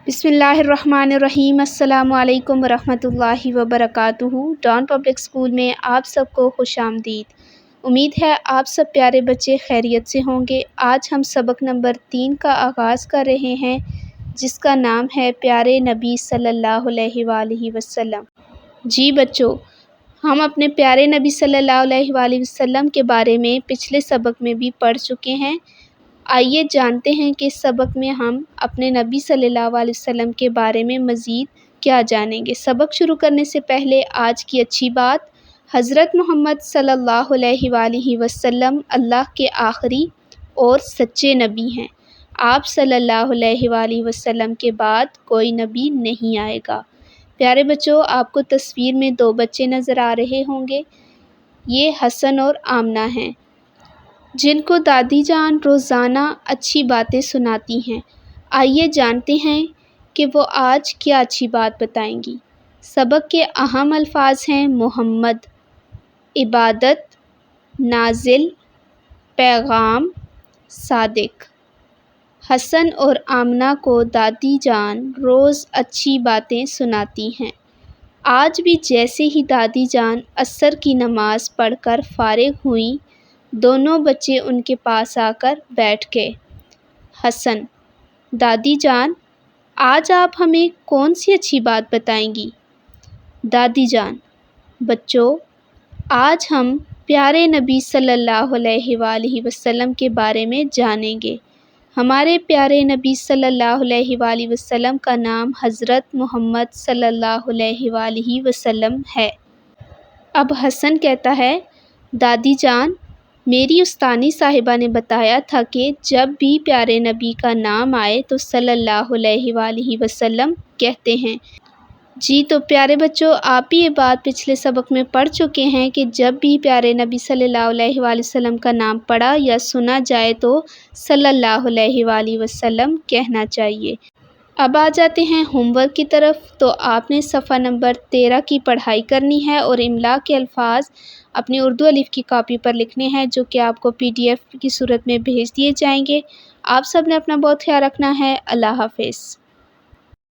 بسم اللہ الرحمن الرحیم۔ السلام علیکم ورحمۃ اللہ وبرکاتہ۔ ڈان پبلک اسکول میں آپ سب کو خوش آمدید۔ امید ہے آپ سب پیارے بچے خیریت سے ہوں گے۔ آج ہم سبق نمبر 3 کا آغاز کر رہے ہیں، جس کا نام ہے پیارے نبی صلی اللہ علیہ وآلہ وسلم۔ جی بچوں، ہم اپنے پیارے نبی صلی اللہ علیہ وآلہ وسلم کے بارے میں پچھلے سبق میں بھی پڑھ چکے ہیں۔ آئیے جانتے ہیں کہ اس سبق میں ہم اپنے نبی صلی اللہ علیہ وسلم کے بارے میں مزید کیا جانیں گے۔ سبق شروع کرنے سے پہلے آج کی اچھی بات، حضرت محمد صلی اللہ علیہ وآلہ وسلم اللہ کے آخری اور سچے نبی ہیں۔ آپ صلی اللہ علیہ وآلہ وسلم کے بعد کوئی نبی نہیں آئے گا۔ پیارے بچوں، آپ کو تصویر میں 2 بچے نظر آ رہے ہوں گے۔ یہ حسن اور آمنہ ہیں، جن کو دادی جان روزانہ اچھی باتیں سناتی ہیں۔ آئیے جانتے ہیں کہ وہ آج کیا اچھی بات بتائیں گی۔ سبق کے اہم الفاظ ہیں: محمد، عبادت، نازل، پیغام، صادق۔ حسن اور آمنہ کو دادی جان روز اچھی باتیں سناتی ہیں۔ آج بھی جیسے ہی دادی جان عصر کی نماز پڑھ کر فارغ ہوئیں، دونوں بچے ان کے پاس آ کر بیٹھ گئے۔ حسن: دادی جان، آج آپ ہمیں کون سی اچھی بات بتائیں گی؟ دادی جان: بچوں، آج ہم پیارے نبی صلی اللہ علیہ وآلہ وسلم کے بارے میں جانیں گے۔ ہمارے پیارے نبی صلی اللہ علیہ وآلہ وسلم کا نام حضرت محمد صلی اللہ علیہ وآلہ وسلم ہے۔ اب حسن کہتا ہے، دادی جان، میری استانی صاحبہ نے بتایا تھا کہ جب بھی پیارے نبی کا نام آئے تو صلی اللہ علیہ وآلہ وسلم کہتے ہیں۔ جی تو پیارے بچوں، آپ بھی یہ بات پچھلے سبق میں پڑھ چکے ہیں کہ جب بھی پیارے نبی صلی اللہ علیہ وآلہ وسلم کا نام پڑھا یا سنا جائے تو صلی اللہ علیہ وآلہ وسلم کہنا چاہیے۔ اب آ جاتے ہیں ہوم ورک کی طرف۔ تو آپ نے صفحہ نمبر 13 کی پڑھائی کرنی ہے اور املا کے الفاظ اپنی اردو الف کی کاپی پر لکھنے ہیں، جو کہ آپ کو PDF کی صورت میں بھیج دیے جائیں گے۔ آپ سب نے اپنا بہت خیال رکھنا ہے۔ اللہ حافظ۔